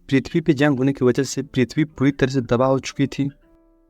पृथ्वी पे जंग होने की वजह से पृथ्वी पूरी तरह से तबाह हो चुकी थी।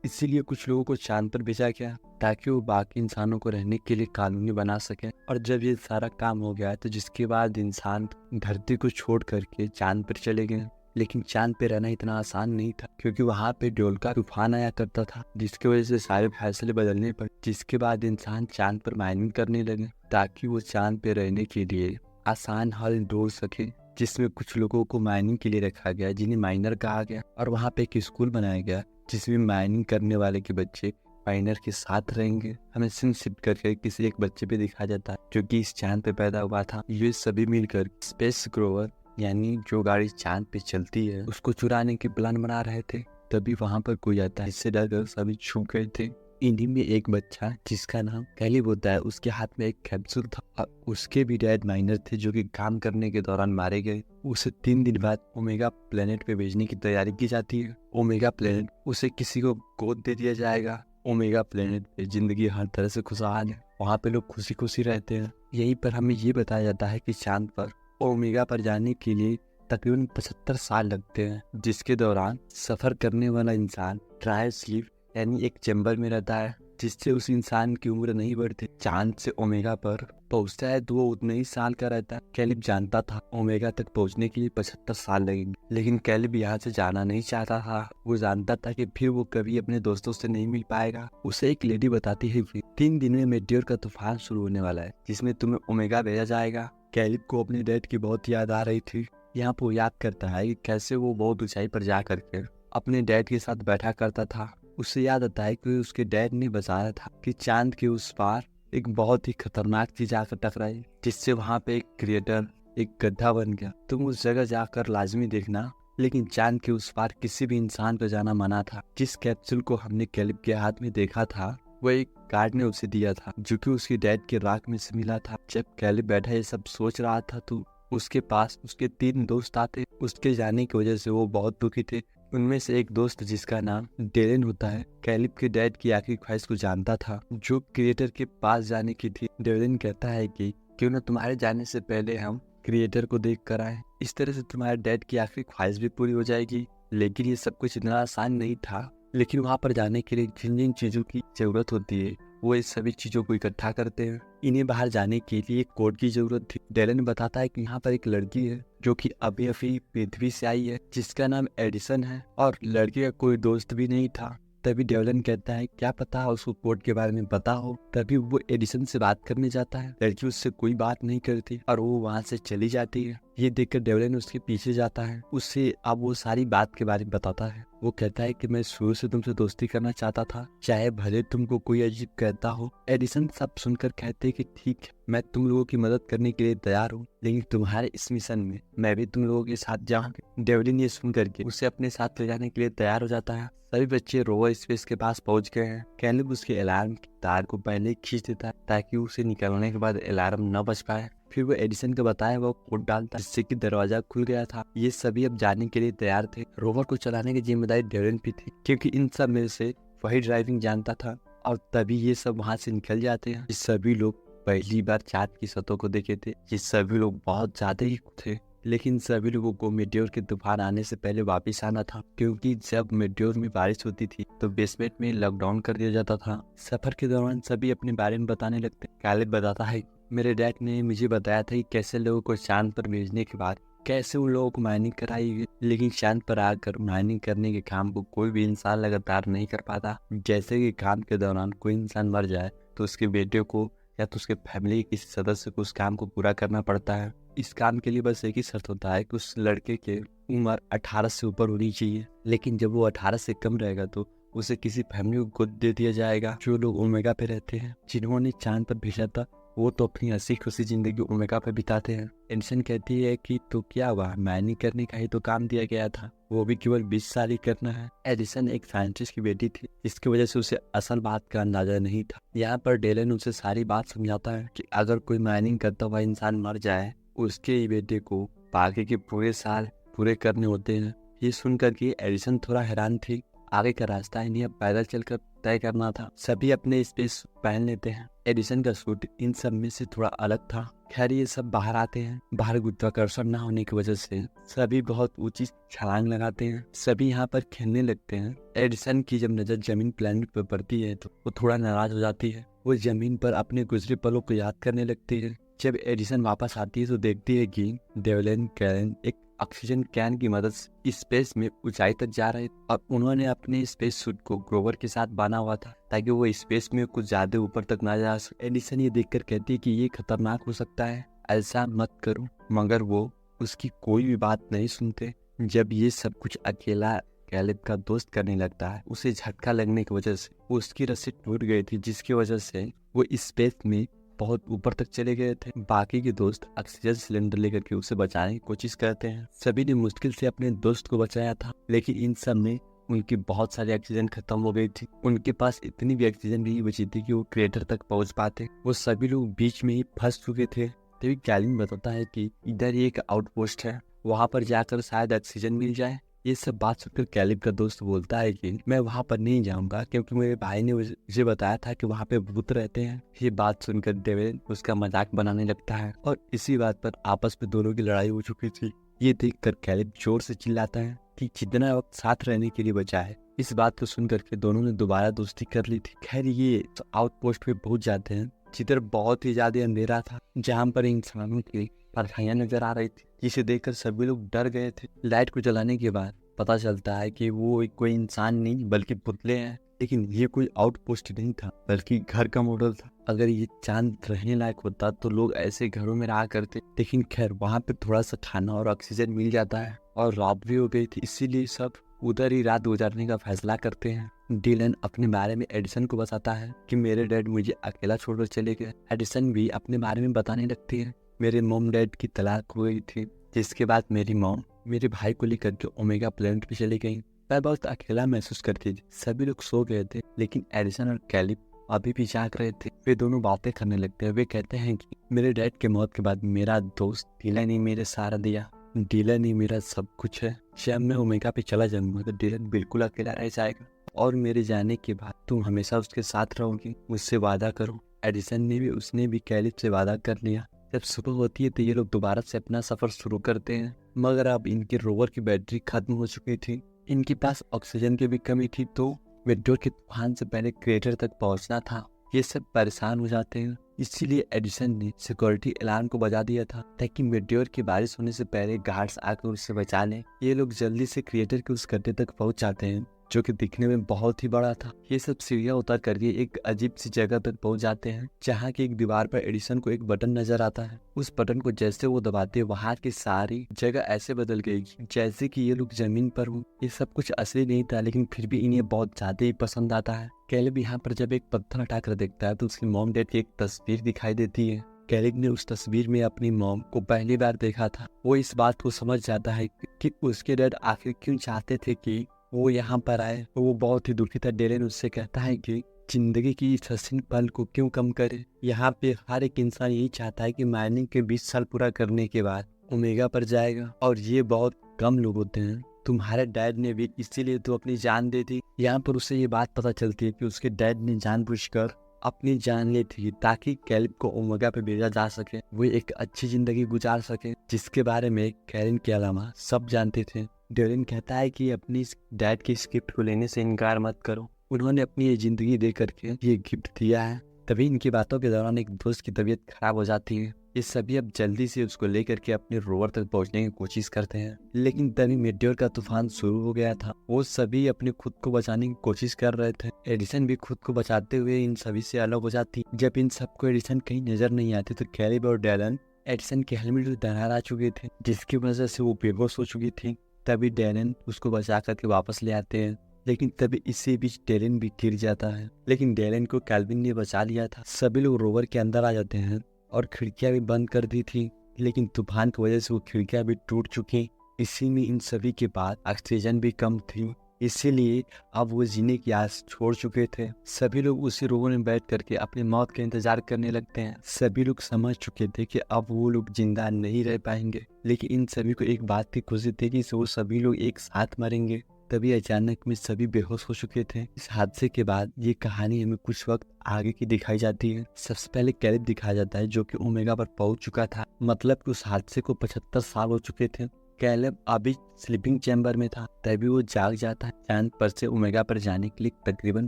इसीलिए कुछ लोगों को चांद पर भेजा गया ताकि वो बाकी इंसानों को रहने के लिए कॉलोनी बना सके। और जब ये सारा काम हो गया तो जिसके बाद इंसान धरती को छोड़ करके चांद पर चले गए। लेकिन चांद पे रहना इतना आसान नहीं था, क्योंकि वहाँ पे ड्योल का तूफान आया करता था, जिसकी वजह से सारे फैसले बदलने पड़े। जिसके बाद इंसान चांद पर माइनिंग करने लगे ताकि वो चांद पे रहने के लिए आसान हल ढूंढ सके, जिसमें कुछ लोगों को माइनिंग के लिए रखा गया जिन्हें माइनर कहा गया। और वहाँ पे एक स्कूल बनाया गया जिसमें माइनिंग करने वाले के बच्चे माइनर के साथ रहेंगे। हमें सीन शिफ्ट करके किसी एक बच्चे पे दिखाया जाता है जो कि इस चांद पे पैदा हुआ था। ये सभी मिलकर स्पेस ग्रोवर यानी जो गाड़ी चांद पे चलती है उसको चुराने के प्लान बना रहे थे। तभी वहाँ पर कोई आता है, इससे डरकर सभी छुप गए थे। इन्हीं में एक बच्चा जिसका नाम कैलिब होता है, उसके हाथ में एक कैप्सूल था और उसके भी डैड माइनर थे जो कि काम करने के दौरान मारे गए। उसे 3 दिन बाद ओमेगा प्लेनेट पे भेजने की तैयारी की जाती है। ओमेगा प्लेनेट उसे किसी को गोद दे दिया जाएगा। ओमेगा प्लेनेट पे जिंदगी हर तरह से खुशहाल है, वहाँ पे लोग खुशी खुशी रहते हैं। यहीं पर हमें ये बताया जाता है कि चांद पर ओमेगा पर जाने के लिए तकरीबन 75 साल लगते हैं, जिसके दौरान सफर करने वाला इंसान ट्रायल स्लीप यानी एक चैम्बर में रहता है, जिससे उस इंसान की उम्र नहीं बढ़ती। चांद से ओमेगा पर पहुंचता है तो वो उतने ही साल का रहता है। कैलिब जानता था ओमेगा तक पहुंचने के लिए 75 साल लगेंगे, लेकिन कैलिब यहाँ से जाना नहीं चाहता था। वो जानता था कि फिर वो कभी अपने दोस्तों से नहीं मिल पाएगा। उसे एक लेडी बताती है 3 दिन में मेटेओर का तूफान शुरू होने वाला है जिसमें तुम्हें ओमेगा भेजा जाएगा। कैलिब को अपने डैड की बहुत याद आ रही थी। यहाँ पर वो याद करता है कि कैसे वो बहुत ऊंचाई पर जा करके अपने डैड के साथ बैठा करता था। उसे याद आता है कि उसके डैड ने बताया था कि चांद के उस पार एक बहुत ही खतरनाक चीज आकर टकराई, जिससे वहाँ पे एक क्रिएटर एक गड्ढा बन गया। तुम उस जगह जाकर लाजमी देखना। लेकिन चांद के उस पार किसी भी इंसान को जाना मना था। जिस कैप्सूल को हमने कैलिब के हाथ में देखा था वो एक गार्ड ने उसे दिया था, जो कि उसके डैड के राख में से मिला था। जब कैलिब बैठा ये सब सोच रहा था तो उसके पास उसके 3 दोस्त आते। उसके जाने की वजह से वो बहुत दुखी थे। उनमें से एक दोस्त जिसका नाम डेलन होता है, कैलिब के डैड की आखिरी ख्वाहिश को जानता था जो क्रिएटर के पास जाने की थी। डेलन कहता है कि क्यों न तुम्हारे जाने से पहले हम क्रिएटर को देख कर आए, इस तरह से तुम्हारे डैड की आखिरी ख्वाहिश भी पूरी हो जाएगी। लेकिन ये सब कुछ इतना आसान नहीं था। लेकिन वहाँ पर जाने के लिए जिन जिन चीजों की जरूरत होती है वो इस सभी चीजों को इकट्ठा करते हैं। इन्हें बाहर जाने के लिए एक कोड की जरूरत थी। डेलन बताता है कि यहाँ पर एक लड़की है जो कि अभी अभी पृथ्वी से आई है, जिसका नाम एडिसन है, और लड़की का कोई दोस्त भी नहीं था। तभी डेवलन कहता है क्या पता उसको कोड के बारे में पता हो। तभी वो एडिसन से बात करने जाता है। लड़की उससे कोई बात नहीं करती और वो वहाँ से चली जाती है। ये देखकर डेवलन उसके पीछे जाता है, उससे अब वो सारी बात के बारे में बताता है। वो कहता है कि मैं शुरू से तुमसे दोस्ती करना चाहता था, चाहे भले तुमको कोई अजीब कहता हो। एडिसन सब सुनकर कहते हैं कि ठीक है, मैं तुम लोगों की मदद करने के लिए तैयार हूँ, लेकिन तुम्हारे इस मिशन में मैं भी तुम लोगों के साथ जाऊंगा। डेवलिन ये सुन करके उसे अपने साथ ले जाने के लिए तैयार हो जाता है। सभी बच्चे रोवर स्पेस के पास पहुंच गए हैं। कैलिब उसके अलार्म की तार को पहले खींच देता है ताकि उसे निकलने के बाद अलार्म न बज पाए। फिर वो एडिसन को बताया वो कोड डालता है, जिससे कि दरवाजा खुल गया था। ये सभी अब जाने के लिए तैयार थे। रोवर को चलाने की जिम्मेदारी डेवलिन पे थी, क्योंकि इन सब में से वही ड्राइविंग जानता था। और तभी ये सब वहाँ से निकल जाते हैं। ये सभी लोग पहली बार चांद की सतह को देखे थे। ये सभी लोग बहुत ज्यादा ही थे, लेकिन सभी लोगों को मेटेओर के तूफान आने से पहले वापस आना था, क्योंकि जब मेटेओर में बारिश होती थी तो बेसमेंट में लॉकडाउन कर दिया जाता था। सफर के दौरान सभी अपने बारे में बताने लगते। कैलिब बताता है मेरे डैड ने मुझे बताया था कि कैसे लोगों को चांद पर भेजने के बाद कैसे उन लोगों को माइनिंग कराई, लेकिन चांद पर आकर माइनिंग करने के काम को कोई भी इंसान लगातार नहीं कर पाता। जैसे कि काम के दौरान कोई इंसान मर जाए तो उसके बेटे को या तो उसके फैमिली के किसी सदस्य को उस काम को पूरा करना पड़ता है। इस काम के लिए बस एक ही शर्त होता है कि उस लड़के की उम्र 18 से ऊपर होनी चाहिए, लेकिन जब वो 18 से कम रहेगा तो उसे किसी फैमिली को गोद दे दिया जाएगा। जो लोग ओमेगा पे रहते हैं, जिन्होंने चांद पर भेजा था, वो तो अपनी हंसी खुशी जिंदगी ओमेगा पे बिताते हैं। एडिसन कहती है कि तो क्या हुआ, माइनिंग करने का ही तो काम दिया गया था, वो भी केवल 20 साल ही करना है। एडिसन एक साइंटिस्ट की बेटी थी, इसकी वजह से उसे असल बात का अंदाजा नहीं था। यहाँ पर डेलन उसे सारी बात समझाता है कि अगर कोई माइनिंग करता हुआ इंसान मर जाए, उसके बेटे को बाकी के पूरे साल पूरे करने होते हैं। ये सुनकर के एडिसन थोड़ा हैरान थी। आगे का रास्ता इन्हें अब पैदल चलकर तय करना था। सभी अपने स्पेस पहन लेते हैं। एडिसन का सूट इन सब में से थोड़ा अलग था। खैर ये सब बाहर आते हैं। बाहर गुरुत्वाकर्षण न होने की वजह से सभी बहुत ऊंची छलांग लगाते हैं। सभी यहाँ पर खेलने लगते हैं। एडिसन की जब नजर जमीन प्लेनेट पर पड़ती है तो वो थोड़ा नाराज हो जाती है। वो जमीन पर अपने गुजरे पलों को याद करने लगती है। जब एडिसन वापस आती है तो देखती है कि डेवलिन कैरन एक ऑक्सीजन कैन की मदद से स्पेस में ऊंचाई तक जा रहे और उन्होंने अपने स्पेस सूट को ग्रोवर के साथ बांधा हुआ था ताकि वो स्पेस में कुछ ज्यादा ऊपर तक ना जा सके। एडिसन ये देखकर कहती है कि ये खतरनाक हो सकता है, ऐसा मत करो, मगर वो उसकी कोई भी बात नहीं सुनते। जब ये सब कुछ अकेला कैलिब का दोस्त करने लगता है, उसे झटका लगने की वजह से उसकी रस्सी टूट गई थी, जिसकी वजह से वो स्पेस में बहुत ऊपर तक चले गए थे। बाकी के दोस्त ऑक्सीजन सिलेंडर लेकर के उसे बचाने की कोशिश करते हैं। सभी ने मुश्किल से अपने दोस्त को बचाया था, लेकिन इन सब में उनकी बहुत सारी ऑक्सीजन खत्म हो गई थी। उनके पास इतनी भी ऑक्सीजन नहीं बची थी कि वो क्रेटर तक पहुंच पाते। वो सभी लोग बीच में ही फंस चुके थे। तभी कैलिन बताता है कि इधर ही एक आउटपोस्ट है, वहां पर जाकर शायद ऑक्सीजन मिल जाए। ये सब बात सुनकर कैलिब का दोस्त बोलता है कि मैं वहां पर नहीं जाऊंगा क्योंकि मेरे भाई ने मुझे बताया था कि वहां पे भूत रहते हैं। ये बात सुनकर डेविड उसका मजाक बनाने लगता है और इसी बात पर आपस में दोनों की लड़ाई हो चुकी थी। ये देखकर कैलिब जोर से चिल्लाता है कि जितना वक्त साथ रहने के लिए बचा है। इस बात को सुनकर के दोनों ने दोबारा दोस्ती कर ली थी। खैर ये आउटपोस्ट पे पहुंच जाते हैं, जिधर बहुत ही ज्यादा अंधेरा था, जहाँ पर इंसानों की परछाइयां नजर आ रही थी, जिसे देखकर सभी लोग डर गए थे। लाइट को जलाने के बाद पता चलता है कि वो कोई इंसान नहीं बल्कि पुतले हैं। लेकिन ये कोई आउटपोस्ट नहीं था बल्कि घर का मॉडल था। अगर ये चांद रहने लायक होता तो लोग ऐसे घरों में रहा करते, लेकिन खैर वहाँ पे थोड़ा सा खाना और ऑक्सीजन मिल जाता है और रात भी हो गई थी, इसीलिए सब उधर ही रात गुजारने का फैसला करते हैं। डिलन अपने बारे में एडिसन को बताता है कि मेरे डैड मुझे अकेला छोड़कर चले गए। एडिसन भी अपने बारे में बताने लगती है, मेरे मॉम डैड की तलाक हो गई थी, जिसके बाद मेरी मॉम मेरे भाई को लेकर के ओमेगा प्लेनेट पे चली गई। मैं बहुत अकेला महसूस करती थी। सभी लोग सो गए थे, लेकिन एडिसन और कैलिब अभी भी जाग रहे थे। वे दोनों बातें करने लगते हैं। वे कहते हैं कि मेरे डैड के मौत के बाद मेरा दोस्त डिलन ही मेरे सहारा दिया, डिलन ही मेरा सब कुछ है। जब मैं ओमेगा पे चला जाऊंगा तो डिलन बिल्कुल अकेला रह जाएगा और मेरे जाने के बाद तुम हमेशा उसके साथ रहोगी, मुझसे वादा करो। एडिसन ने भी उसने भी कैलिब से वादा कर लिया। जब सुबह होती है तो ये लोग दोबारा से अपना सफर शुरू करते हैं, मगर अब इनके रोवर की बैटरी खत्म हो चुकी थी। इनके पास ऑक्सीजन की भी कमी थी, तो मेट्योर के तूफान से पहले क्रेटर तक पहुंचना था। ये सब परेशान हो जाते हैं, इसीलिए एडिसन ने सिक्योरिटी अलार्म को बजा दिया था ताकि मेट्योर की बारिश होने से पहले गार्ड्स आकर उससे बचा लें। ये लोग जल्दी से क्रिएटर के उस गड्ढे तक पहुंच जाते हैं जो कि दिखने में बहुत ही बड़ा था। ये सब सीढ़ियां उतर करके एक अजीब सी जगह तक पहुंच जाते हैं, जहाँ की एक दीवार पर एडिसन को एक बटन नजर आता है। उस बटन को जैसे वो दबाते वहाँ की सारी जगह ऐसे बदल गई जैसे कि ये लोग जमीन पर हो। ये सब कुछ असली नहीं था, लेकिन फिर भी इन्हें बहुत ज्यादा ही पसंद आता है। कैलिब यहाँ पर जब एक पत्थर हटाकर देखता है तो उसकी मॉम डैड की एक तस्वीर दिखाई देती है। कैलिब ने उस तस्वीर में अपनी मॉम को पहली बार देखा था। वो इस बात को समझ जाता है कि उसके डैड आखिर क्यों चाहते थे कि वो यहाँ पर आए। वो बहुत ही दुखी था। डेरेन उससे कहता है कि जिंदगी की इस हसीन पल को क्यों कम करे। यहाँ पे हर एक इंसान यही चाहता है कि माइनिंग के 20 साल पूरा करने के बाद ओमेगा पर जाएगा, और ये बहुत कम लोग होते हैं। तुम्हारे डैड ने भी इसीलिए तो अपनी जान दे दी। यहाँ पर उसे ये बात पता चलती है कि उसके डैड ने जानबूझकर अपनी जान ली थी ताकि कैलिब को ओमेगा पे भेजा जा सके, वो एक अच्छी जिंदगी गुजार सके, जिसके बारे में कैलिन के अलावा सब जानते थे। डेरिन कहता है कि अपनी डैड की इस गिफ्ट को लेने से इनकार मत करो, उन्होंने अपनी ये जिंदगी दे करके ये गिफ्ट दिया है। तभी इनकी बातों के दौरान एक दोस्त की तबीयत खराब हो जाती है। ये सभी अब जल्दी से उसको लेकर के अपने रोवर तक पहुंचने की कोशिश करते हैं, लेकिन तभी मेट्योर का तूफान शुरू हो गया था। वो सभी अपने खुद को बचाने की कोशिश कर रहे थे। एडिसन भी खुद को बचाते हुए इन सभी से अलग हो जाती। जब इन सबको एडिसन कहीं नजर नहीं आती तो कैलिब और डेलन एडिसन के हेलमेट में दरार आ चुके थे, जिसकी वजह से वो बेहोश हो चुकी थी। तभी डेलन उसको बचा करके वापस ले आते हैं, लेकिन तभी इसी बीच डेलन भी गिर जाता है, लेकिन डेलन को कैल्विन ने बचा लिया था। सभी लोग रोवर के अंदर आ जाते हैं और खिड़कियां भी बंद कर दी थी, लेकिन तूफान की वजह से वो खिड़कियां भी टूट चुकी। इसी में इन सभी के पास ऑक्सीजन भी कम थी, इसीलिए अब वो जीने की आस छोड़ चुके थे। सभी लोग उसी रोवर में बैठ करके अपनी मौत का इंतजार करने लगते हैं। सभी लोग समझ चुके थे कि अब वो लोग जिंदा नहीं रह पाएंगे, लेकिन इन सभी को एक बात की खुशी थी कि वो सभी लोग एक साथ मरेंगे। तभी अचानक में सभी बेहोश हो चुके थे। इस हादसे के बाद ये कहानी हमें कुछ वक्त आगे की दिखाई जाती है। सबसे पहले कैलिब दिखाया जाता है जो कि ओमेगा पर पहुंच चुका था, मतलब कि उस हादसे को 75 साल हो चुके थे। कैलिब अभी स्लीपिंग चैम्बर में था, तभी वो जाग जाता है। चांद पर से ओमेगा पर जाने के लिए तकरीबन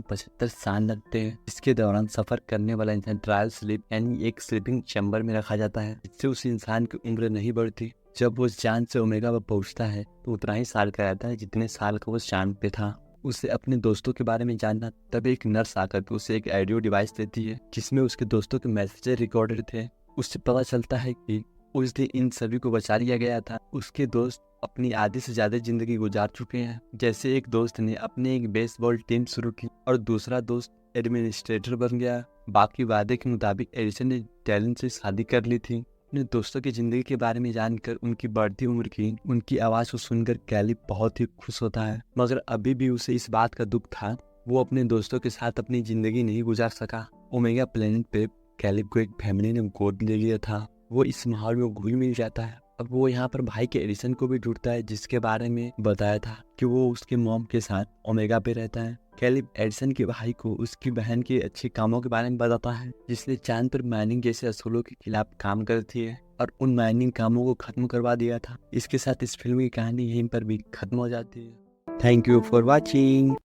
75 साल लगते हैं। इसके दौरान सफर करने वाला इंसान ट्रायल स्लीप यानी एक स्लीपिंग चैम्बर में रखा जाता है, जिससे उस इंसान की उम्र नहीं बढ़ती। जब वो चांद से ओमेगा पर पहुंचता है तो उतना ही साल का रहता है जितने साल का वो चांद पे था। उसे अपने दोस्तों के बारे में जानना, तब एक नर्स आकर के उसे एक ऑडियो डिवाइस देती है जिसमें उसके दोस्तों के मैसेज रिकॉर्डेड थे। उससे पता चलता है कि उस दिन इन सभी को बचा लिया गया था। उसके दोस्त अपनी आधी से ज्यादा जिंदगी गुजार चुके हैं। जैसे एक दोस्त ने अपने एक बेसबॉल टीम शुरू की और दूसरा दोस्त एडमिनिस्ट्रेटर बन गया। बाकी वादे के मुताबिक एडिसन ने टैलेंट से शादी कर ली थी। अपने दोस्तों की जिंदगी के बारे में जानकर, उनकी बढ़ती उम्र की उनकी आवाज को सुनकर कैलिब बहुत ही खुश होता है, मगर अभी भी उसे इस बात का दुख था वो अपने दोस्तों के साथ अपनी जिंदगी नहीं गुजार सका। ओमेगा प्लेनेट पे कैलिब को एक फैमिली ने गोद ले लिया था। वो इस माहौल में घुल मिल जाता है। अब वो यहाँ पर भाई के एडिसन को भी ढूंढता है, जिसके बारे में बताया था कि वो उसके मॉम के साथ ओमेगा पे रहता है। कैलिब एडिसन के भाई को उसकी बहन के अच्छे कामों के बारे में बताता है, जिसने चांद पर माइनिंग जैसे असूलों के खिलाफ काम करती है और उन माइनिंग कामों को खत्म करवा दिया था। इसके साथ इस फिल्म की कहानी यहीं पर भी खत्म हो जाती है। Thank you for watching.